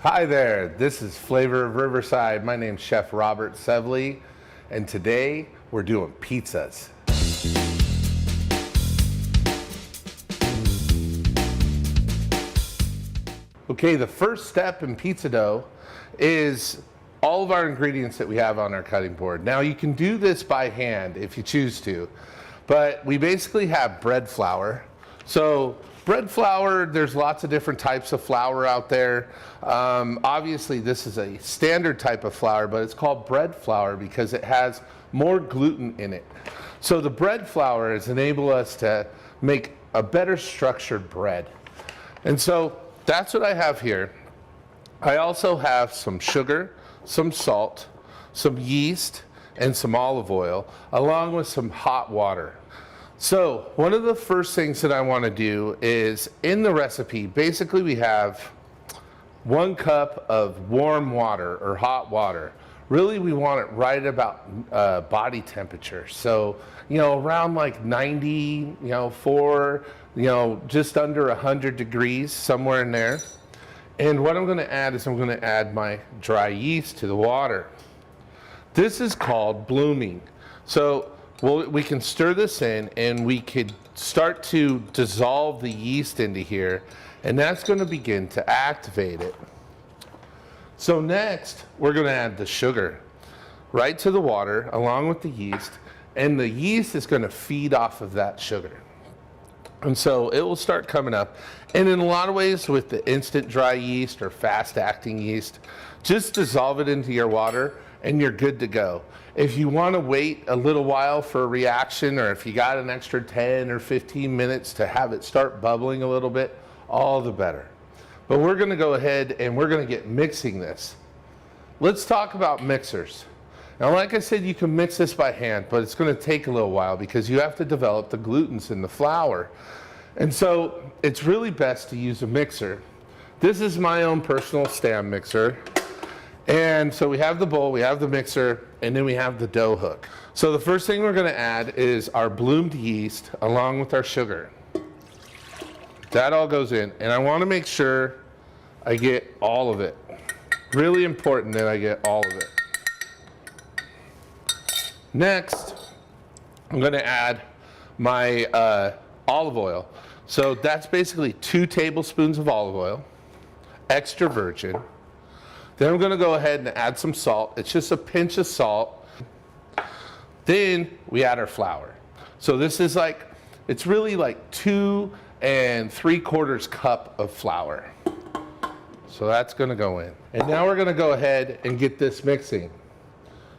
Hi there, this is Flavor of Riverside. My name's Chef Robert Sevely, and today we're doing pizzas. Okay, the first step in pizza dough is all of our ingredients that we have on our cutting board. Now you can do this by hand if you choose to, but we basically have bread flour. So bread flour, there's lots of different types of flour out there. Obviously this is a standard type of flour, but it's called bread flour because it has more gluten in it. So the bread flour has enabled us to make a better structured bread. And so that's what I have here. I also have some sugar, some salt, some yeast, and some olive oil, along with some hot water. So one of the first things that I want to do is, in the recipe, basically we have 1 cup of warm water or hot water. Really we want it right about body temperature. So, around like 90, just under 100 degrees, somewhere in there. And what I'm going to add is I'm going to add my dry yeast to the water. This is called blooming. So we can stir this in and we could start to dissolve the yeast into here, and that's going to begin to activate it. So next we're going to add the sugar right to the water along with the yeast, and the yeast is going to feed off of that sugar. And so it will start coming up. And in a lot of ways with the instant dry yeast or fast acting yeast, just dissolve it into your water and you're good to go. If you want to wait a little while for a reaction, or if you got an extra 10 or 15 minutes to have it start bubbling a little bit, all the better. But we're going to go ahead and we're going to get mixing this. Let's talk about mixers. Now, like I said, you can mix this by hand, but it's going to take a little while because you have to develop the glutens in the flour. And so it's really best to use a mixer. This is my own personal stand mixer. And so we have the bowl, we have the mixer, and then we have the dough hook. So the first thing we're going to add is our bloomed yeast along with our sugar. That all goes in, and I want to make sure I get all of it. Really important that I get all of it. Next, I'm going to add my olive oil. So that's basically 2 tablespoons of olive oil, extra virgin. Then I'm going to go ahead and add some salt. It's just a pinch of salt. Then we add our flour. So this is it's really like 2 3/4 cup of flour. So that's going to go in. And now we're going to go ahead and get this mixing.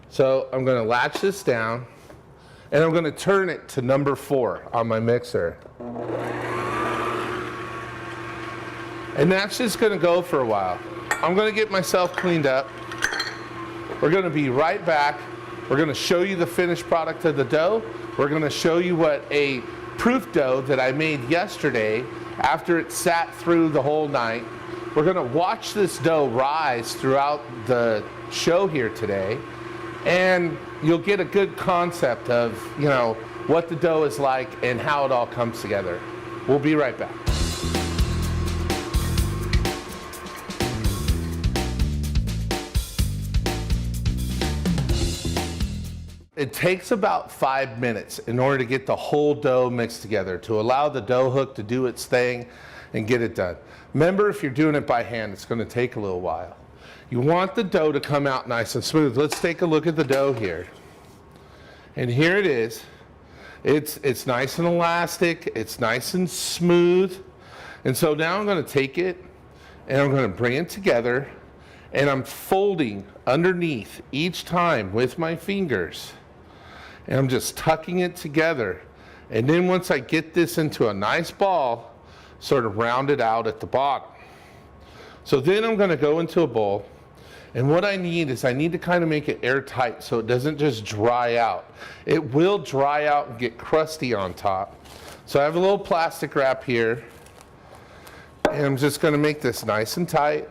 So I'm going to latch this down and I'm going to turn it to number 4 on my mixer. And that's just going to go for a while. I'm going to get myself cleaned up. We're going to be right back. We're going to show you the finished product of the dough. We're going to show you what a proof dough that I made yesterday after it sat through the whole night. We're going to watch this dough rise throughout the show here today, and you'll get a good concept of, what the dough is like and how it all comes together. We'll be right back. It takes about 5 minutes in order to get the whole dough mixed together, to allow the dough hook to do its thing and get it done. Remember, if you're doing it by hand, it's going to take a little while. You want the dough to come out nice and smooth. Let's take a look at the dough here. And here it is. It's nice and elastic. It's nice and smooth. And so now I'm going to take it and I'm going to bring it together, and I'm folding underneath each time with my fingers. And I'm just tucking it together. And then once I get this into a nice ball, sort of round it out at the bottom. So then I'm going to go into a bowl. And what I need is I need to kind of make it airtight so it doesn't just dry out. It will dry out and get crusty on top. So I have a little plastic wrap here. And I'm just going to make this nice and tight.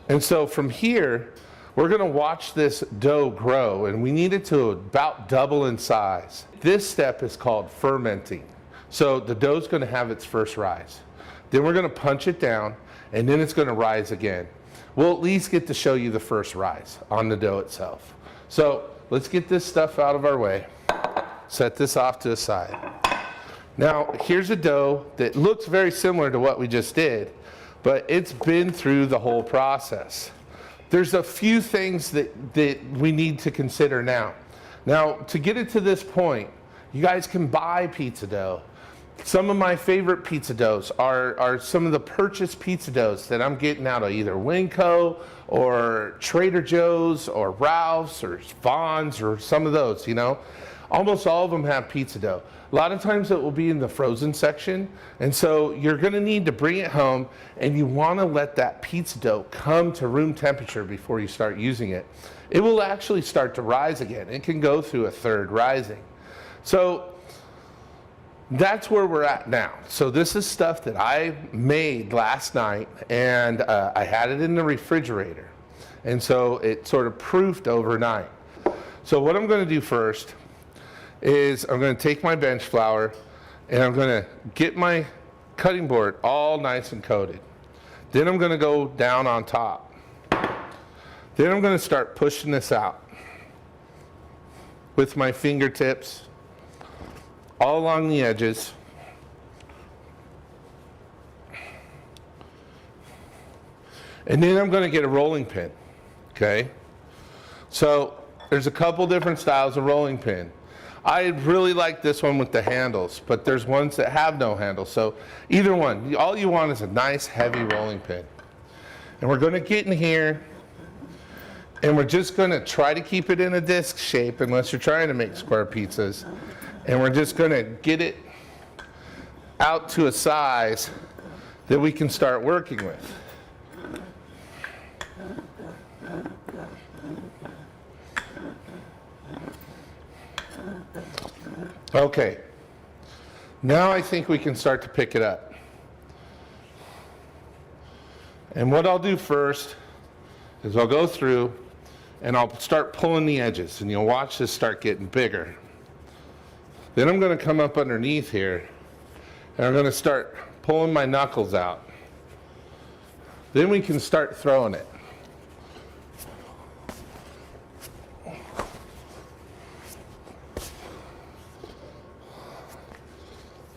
And so from here, we're going to watch this dough grow, and we need it to about double in size. This step is called fermenting. So the dough's going to have its first rise. Then we're going to punch it down, and then it's going to rise again. We'll at least get to show you the first rise on the dough itself. So let's get this stuff out of our way. Set this off to the side. Now here's a dough that looks very similar to what we just did, but it's been through the whole process. There's a few things that we need to consider now. Now, to get it to this point, you guys can buy pizza dough. Some of my favorite pizza doughs are some of the purchased pizza doughs that I'm getting out of either Winco or Trader Joe's or Ralph's or Vons or some of those, you know. Almost all of them have pizza dough. A lot of times it will be in the frozen section, and so you're going to need to bring it home, and you want to let that pizza dough come to room temperature before you start using it. It will actually start to rise again. It can go through a third rising. So that's where we're at now. So this is stuff that I made last night, and I had it in the refrigerator, and so it sort of proofed overnight. So what I'm going to do first is I'm going to take my bench flour and I'm going to get my cutting board all nice and coated. Then I'm going to go down on top. Then I'm going to start pushing this out with my fingertips all along the edges. And then I'm going to get a rolling pin, okay? So there's a couple different styles of rolling pin. I really like this one with the handles, but there's ones that have no handles. So either one, all you want is a nice heavy rolling pin. And we're going to get in here, and we're just going to try to keep it in a disc shape unless you're trying to make square pizzas. And we're just going to get it out to a size that we can start working with. Okay, now I think we can start to pick it up. And what I'll do first is I'll go through and I'll start pulling the edges, and you'll watch this start getting bigger. Then I'm going to come up underneath here and I'm going to start pulling my knuckles out. Then we can start throwing it.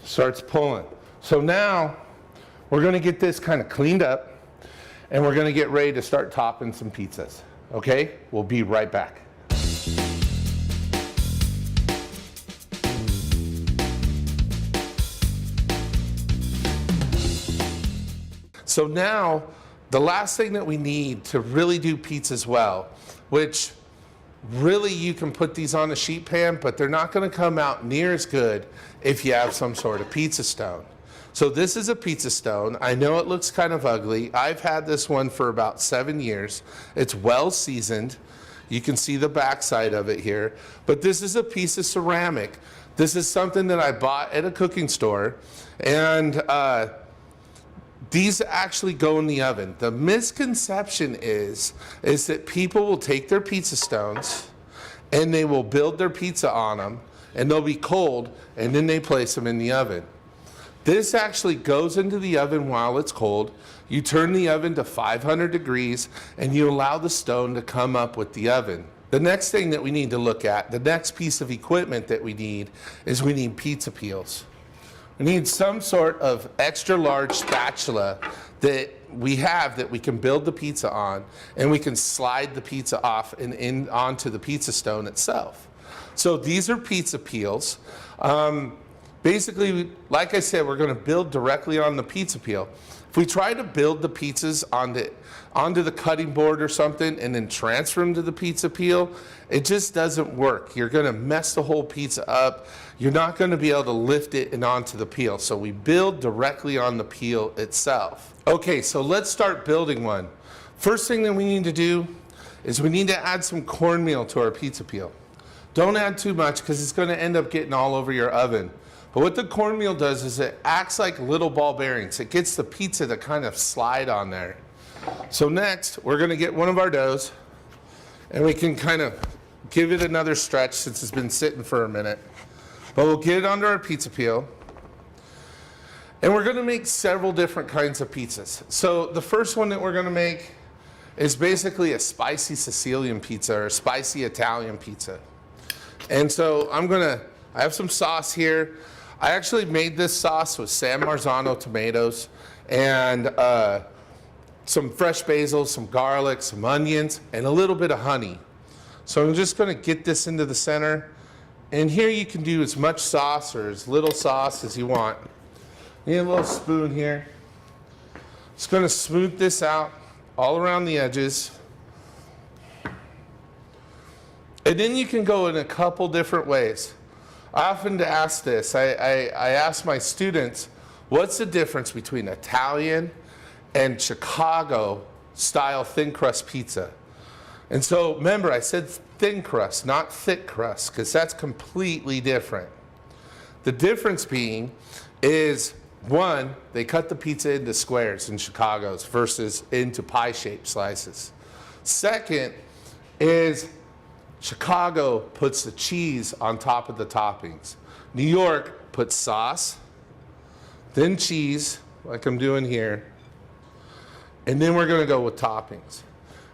Starts pulling. So now we're going to get this kind of cleaned up, and we're going to get ready to start topping some pizzas. Okay? We'll be right back. So now the last thing that we need to really do pizzas well, which really you can put these on a sheet pan, but they're not going to come out near as good if you have some sort of pizza stone. So this is a pizza stone. I know it looks kind of ugly. I've had this one for about 7 years. It's well seasoned. You can see the backside of it here. But this is a piece of ceramic. This is something that I bought at a cooking store. And these actually go in the oven. The misconception is that people will take their pizza stones and they will build their pizza on them, and they'll be cold, and then they place them in the oven. This actually goes into the oven while it's cold. You turn the oven to 500 degrees, and you allow the stone to come up with the oven. The next thing that we need to look at, the next piece of equipment that we need, is we need pizza peels. We need some sort of extra large spatula that we have that we can build the pizza on, and we can slide the pizza off and in onto the pizza stone itself. So these are pizza peels. Basically, like I said, we're going to build directly on the pizza peel. If we try to build the pizzas onto the cutting board or something and then transfer them to the pizza peel, it just doesn't work. You're going to mess the whole pizza up. You're not going to be able to lift it and onto the peel. So we build directly on the peel itself. Okay, so let's start building one. First thing that we need to do is we need to add some cornmeal to our pizza peel. Don't add too much because it's going to end up getting all over your oven. But what the cornmeal does is it acts like little ball bearings. It gets the pizza to kind of slide on there. So next, we're going to get one of our doughs, and we can kind of give it another stretch since it's been sitting for a minute. But we'll get it under our pizza peel. And we're gonna make several different kinds of pizzas. So the first one that we're gonna make is basically a spicy Sicilian pizza or a spicy Italian pizza. And so I have some sauce here. I actually made this sauce with San Marzano tomatoes and some fresh basil, some garlic, some onions, and a little bit of honey. So I'm just gonna get this into the center. And here you can do as much sauce or as little sauce as you want. Need a little spoon here. Just gonna smooth this out all around the edges. And then you can go in a couple different ways. I often ask this, I ask my students, what's the difference between Italian and Chicago style thin crust pizza? And so remember, I said thin crust, not thick crust, because that's completely different. The difference being is, one, they cut the pizza into squares in Chicago's versus into pie-shaped slices. Second is Chicago puts the cheese on top of the toppings. New York puts sauce, then cheese, like I'm doing here, and then we're gonna go with toppings.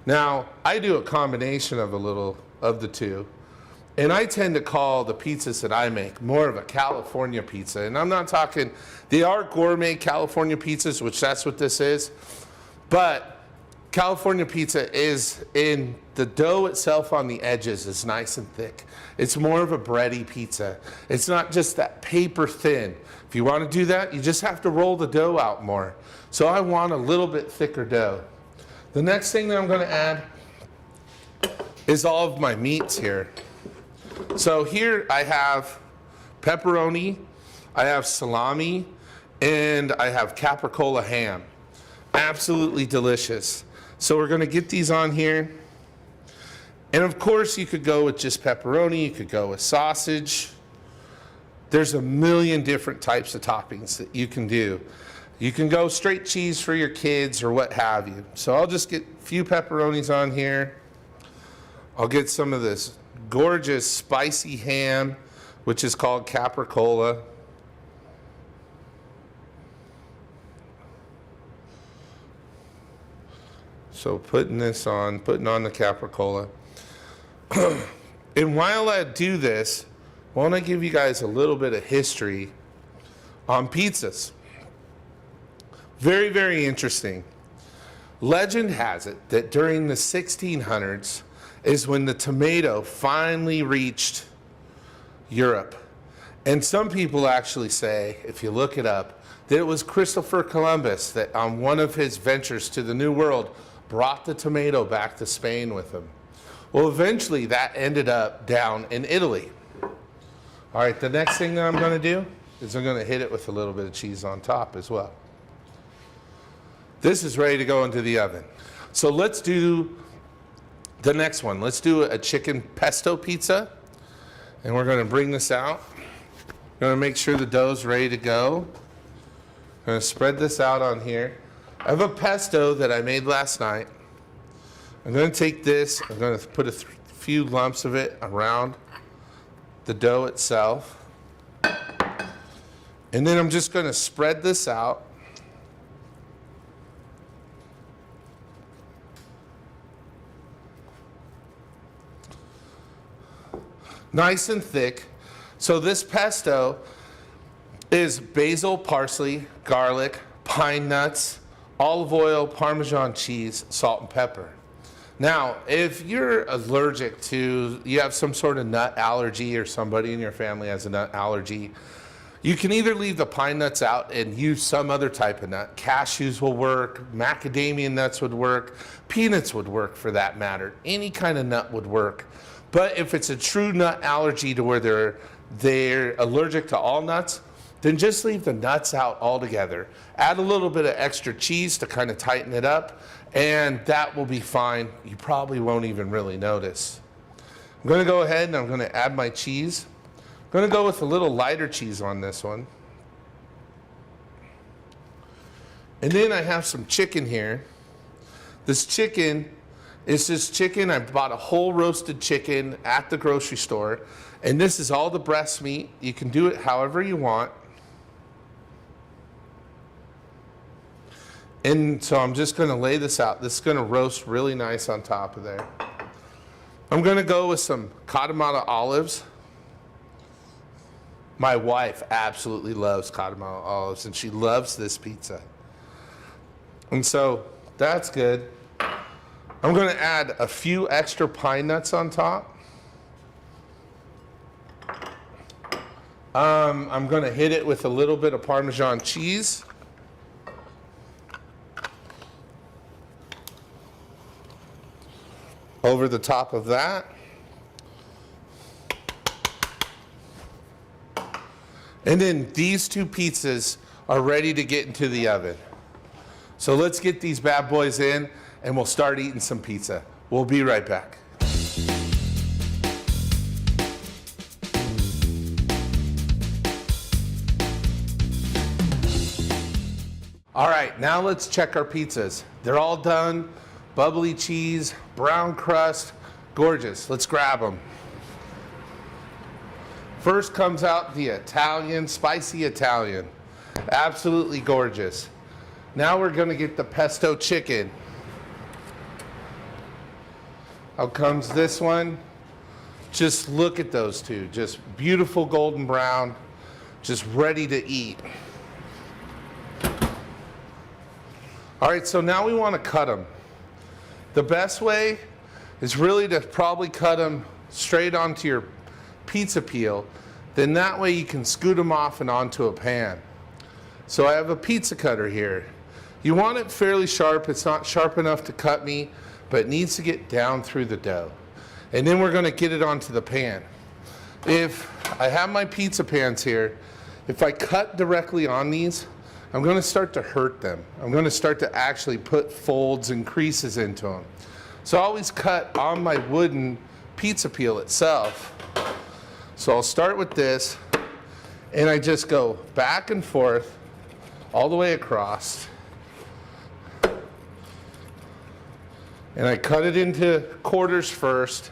Now, I do a combination of a little of the two, and I tend to call the pizzas that I make more of a California pizza. And I'm not talking, they are gourmet California pizzas, which that's what this is, but California pizza is in the dough itself on the edges is nice and thick. It's more of a bready pizza. It's not just that paper thin. If you want to do that, you just have to roll the dough out more. So I want a little bit thicker dough. The next thing that I'm going to add is all of my meats here. So here I have pepperoni, I have salami, and I have capricola ham. Absolutely delicious. So we're going to get these on here. And of course you could go with just pepperoni, you could go with sausage. There's a million different types of toppings that you can do. You can go straight cheese for your kids or what have you. So I'll just get a few pepperonis on here. I'll get some of this gorgeous spicy ham, which is called capricola. So putting on the capricola. And while I do this, I want to give you guys a little bit of history on pizzas. Very, very interesting. Legend has it that during the 1600s is when the tomato finally reached Europe. And some people actually say, if you look it up, that it was Christopher Columbus that on one of his ventures to the New World brought the tomato back to Spain with him. Well, eventually that ended up down in Italy. All right, the next thing that I'm going to do is I'm going to hit it with a little bit of cheese on top as well. This is ready to go into the oven. So let's do the next one. Let's do a chicken pesto pizza. And we're going to bring this out. Going to make sure the dough's ready to go. I'm going to spread this out on here. I have a pesto that I made last night. I'm going to take this, I'm going to put a few lumps of it around the dough itself. And then I'm just going to spread this out. Nice and thick. So this pesto is basil, parsley, garlic, pine nuts, olive oil, Parmesan cheese, salt and pepper. Now, if you're allergic to, you have some sort of nut allergy or somebody in your family has a nut allergy, you can either leave the pine nuts out and use some other type of nut. Cashews will work, macadamia nuts would work, peanuts would work for that matter. Any kind of nut would work. But if it's a true nut allergy to where they're allergic to all nuts, then just leave the nuts out altogether. Add a little bit of extra cheese to kind of tighten it up, and that will be fine. You probably won't even really notice. I'm gonna go ahead and I'm gonna add my cheese. I'm gonna go with a little lighter cheese on this one. And then I have some chicken here. This chicken is just chicken. I bought a whole roasted chicken at the grocery store, and this is all the breast meat. You can do it however you want. And so I'm just gonna lay this out. This is gonna roast really nice on top of there. I'm gonna go with some Katamata olives. My wife absolutely loves Katamata olives, and she loves this pizza. And so that's good. I'm gonna add a few extra pine nuts on top. I'm gonna hit it with a little bit of Parmesan cheese. Over the top of that. And then these two pizzas are ready to get into the oven. So let's get these bad boys in and we'll start eating some pizza. We'll be right back. All right, now let's check our pizzas. They're all done. Bubbly cheese, brown crust, gorgeous. Let's grab them. First comes out the Italian, spicy Italian. Absolutely gorgeous. Now we're gonna get the pesto chicken. Out comes this one. Just look at those two. Just beautiful golden brown, just ready to eat. All right, so now we wanna cut them. The best way is really to probably cut them straight onto your pizza peel. Then that way you can scoot them off and onto a pan. So I have a pizza cutter here. You want it fairly sharp. It's not sharp enough to cut me, but it needs to get down through the dough. And then we're gonna get it onto the pan. If I have my pizza pans here, if I cut directly on these, I'm gonna start to hurt them. I'm gonna start to actually put folds and creases into them. So I always cut on my wooden pizza peel itself. So I'll start with this, and I just go back and forth all the way across. And I cut it into quarters first,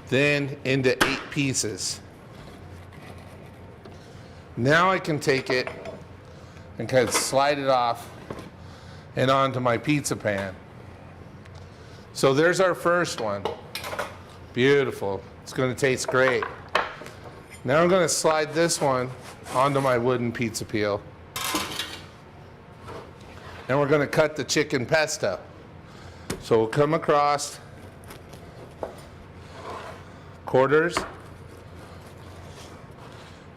then into 8 pieces. Now I can take it and kind of slide it off and onto my pizza pan. So there's our first one. Beautiful. It's going to taste great. Now I'm going to slide this one onto my wooden pizza peel. And we're going to cut the chicken pesto. So we'll come across quarters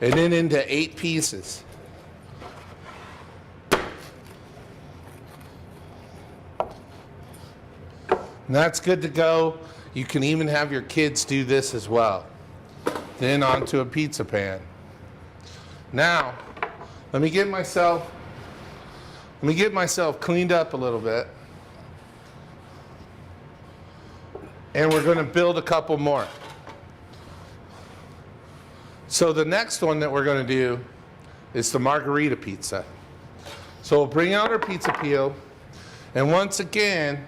and then into 8 pieces. And that's good to go. You can even have your kids do this as well. Then onto a pizza pan. Now, let me get myself cleaned up a little bit. And we're going to build a couple more. So the next one that we're going to do is the margarita pizza. So we'll bring out our pizza peel, and once again,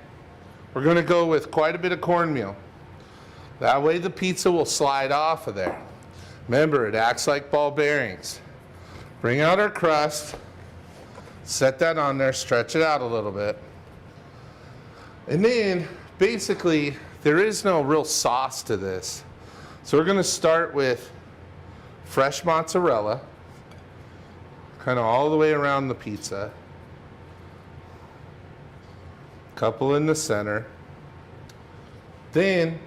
we're going to go with quite a bit of cornmeal. That way the pizza will slide off of there. Remember, it acts like ball bearings. Bring out our crust, set that on there, stretch it out a little bit. And then, basically, there is no real sauce to this. So we're going to start with fresh mozzarella, kind of all the way around the pizza. Couple in the center. Then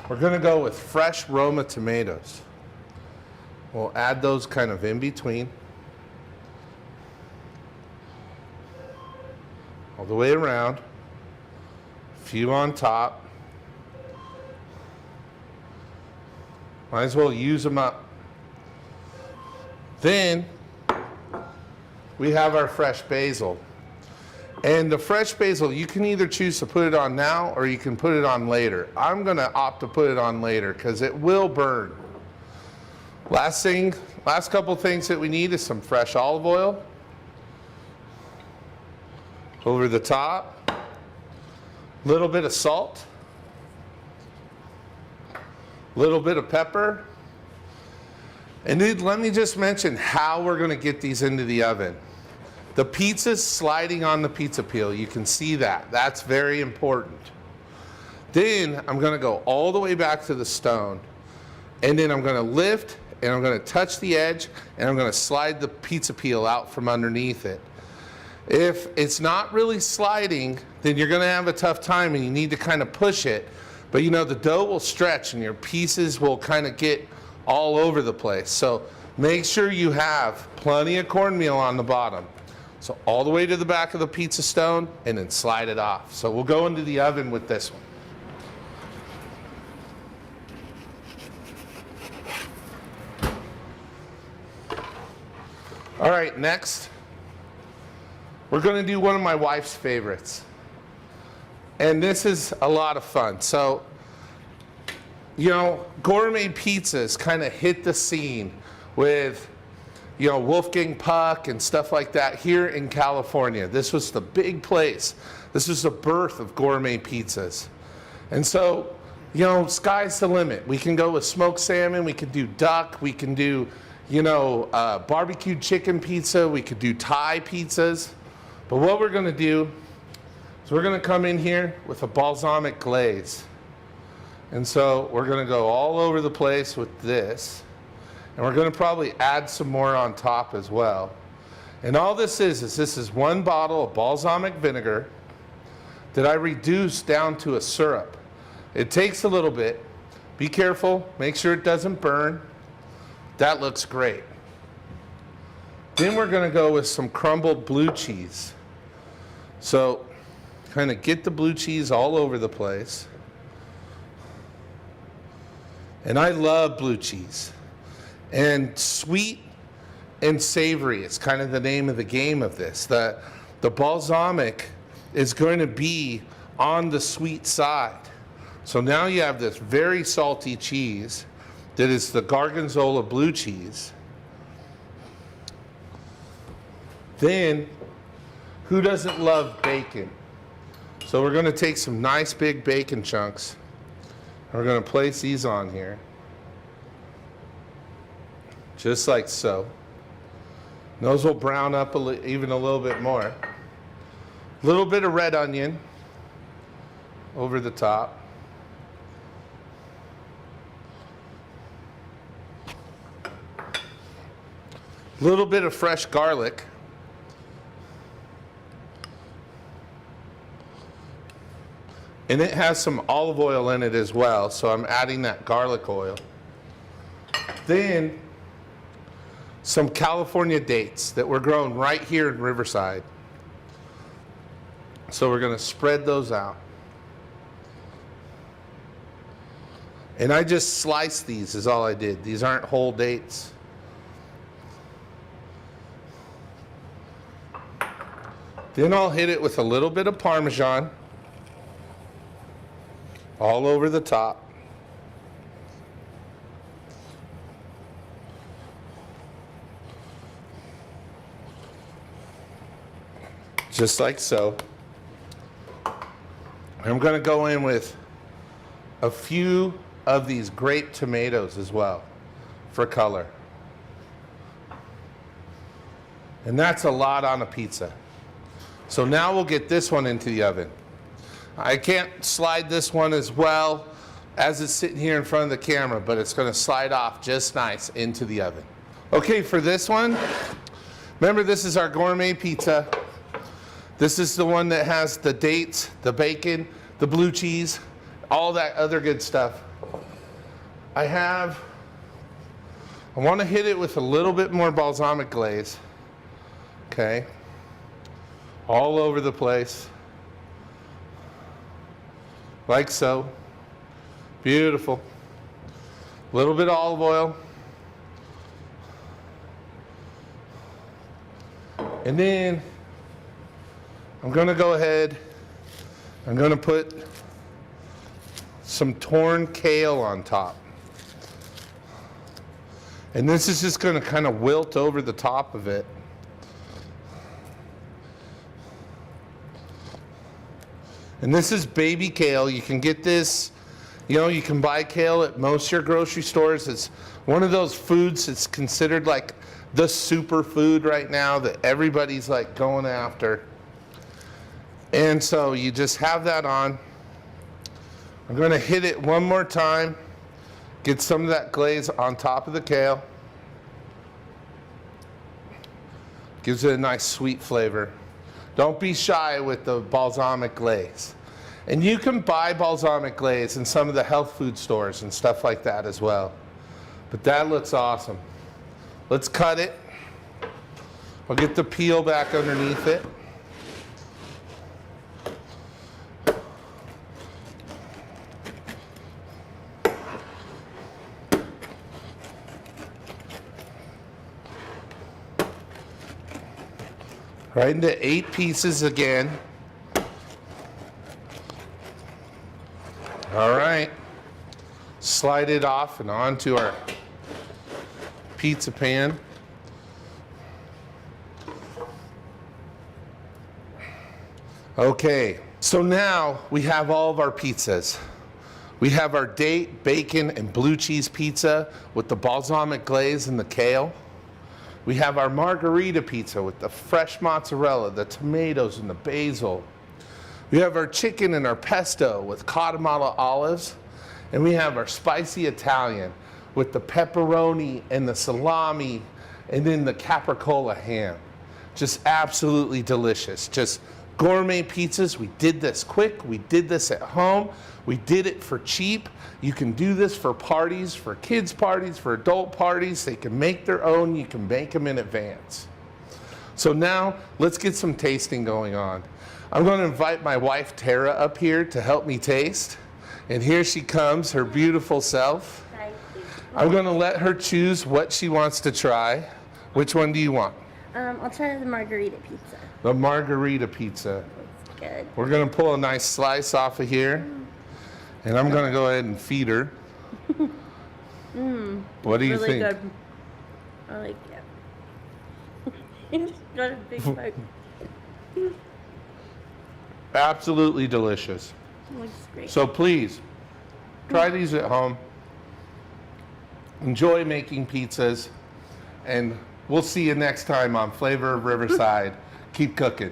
we're going to go with fresh Roma tomatoes. We'll add those kind of in between. All the way around. A few on top. Might as well use them up. Then we have our fresh basil. And the fresh basil, you can either choose to put it on now or you can put it on later. I'm going to opt to put it on later because it will burn. Last couple things that we need is some fresh olive oil over the top, a little bit of salt, a little bit of pepper, And then let me just mention how we're gonna get these into the oven. The pizza's sliding on the pizza peel. You can see that. That's very important. Then I'm gonna go all the way back to the stone, and then I'm gonna lift, and I'm gonna touch the edge, and I'm gonna slide the pizza peel out from underneath it. If it's not really sliding, then you're gonna have a tough time and you need to kind of push it. But you know, the dough will stretch and your pieces will kind of get all over the place. So make sure you have plenty of cornmeal on the bottom. So all the way to the back of the pizza stone and then slide it off. So we'll go into the oven with this one. All right, next, we're gonna do one of my wife's favorites. And this is a lot of fun. So, you know, gourmet pizzas kind of hit the scene with, you know, Wolfgang Puck and stuff like that here in California. This was the big place. This was the birth of gourmet pizzas. And so, you know, sky's the limit. We can go with smoked salmon, we could do duck, we can do, you know, barbecued chicken pizza, we could do Thai pizzas. But what we're gonna do is we're gonna come in here with a balsamic glaze. And so we're gonna go all over the place with this. And we're gonna probably add some more on top as well. And all this is one bottle of balsamic vinegar that I reduced down to a syrup. It takes a little bit. Be careful, make sure it doesn't burn. That looks great. Then we're gonna go with some crumbled blue cheese. So kind of get the blue cheese all over the place. And I love blue cheese. And sweet and savory is kind of the name of the game of this. The balsamic is going to be on the sweet side. So now you have this very salty cheese that is the Gorgonzola blue cheese. Then, who doesn't love bacon? So we're gonna take some nice big bacon chunks. We're going to place these on here, just like so. Those will brown up even a little bit more. A little bit of red onion over the top. A little bit of fresh garlic. And it has some olive oil in it as well, so I'm adding that garlic oil. Then some California dates that were grown right here in Riverside. So we're gonna spread those out. And I just sliced these is all I did. These aren't whole dates. Then I'll hit it with a little bit of Parmesan all over the top. Just like so. I'm going to go in with a few of these grape tomatoes as well for color. And that's a lot on a pizza. So now we'll get this one into the oven. I can't slide this one as well as it's sitting here in front of the camera, but it's going to slide off just nice into the oven. Okay, for this one, remember this is our gourmet pizza. This is the one that has the dates, the bacon, the blue cheese, all that other good stuff. I want to hit it with a little bit more balsamic glaze. Okay, all over the place. Like so. Beautiful. A little bit of olive oil. And then I'm going to go ahead, I'm going to put some torn kale on top. And this is just going to kind of wilt over the top of it. And this is baby kale. You can get this You know, you can buy kale at most of your grocery stores. It's one of those foods that's considered like the superfood right now that everybody's like going after. And so you just have that on. I'm going to hit it one more time. Get some of that glaze on top of the kale. Gives it a nice sweet flavor. Don't be shy with the balsamic glaze. And you can buy balsamic glaze in some of the health food stores and stuff like that as well. But that looks awesome. Let's cut it. I'll get the peel back underneath it. Right into 8 pieces again. All right. Slide it off and onto our pizza pan. Okay, so now we have all of our pizzas. We have our date, bacon, and blue cheese pizza with the balsamic glaze and the kale. We have our margarita pizza with the fresh mozzarella, the tomatoes, and the basil. We have our chicken and our pesto with Guatemala olives. And we have our spicy Italian with the pepperoni and the salami and then the capricola ham. Just absolutely delicious. Just gourmet pizzas. We did this quick. We did this at home. We did it for cheap. You can do this for parties, for kids' parties, for adult parties. They can make their own. You can make them in advance. So now let's get some tasting going on. I'm going to invite my wife Tara up here to help me taste. And here she comes, her beautiful self. I'm going to let her choose what she wants to try. Which one do you want? I'll try the margarita pizza. The margarita pizza. It's good. We're going to pull a nice slice off of here. And I'm going to go ahead and feed her. What do you Really think? good. I like it. It's got a big bite. Absolutely delicious. Looks great. So please, try these at home. Enjoy making pizzas. And we'll see you next time on Flavor of Riverside. Keep cooking.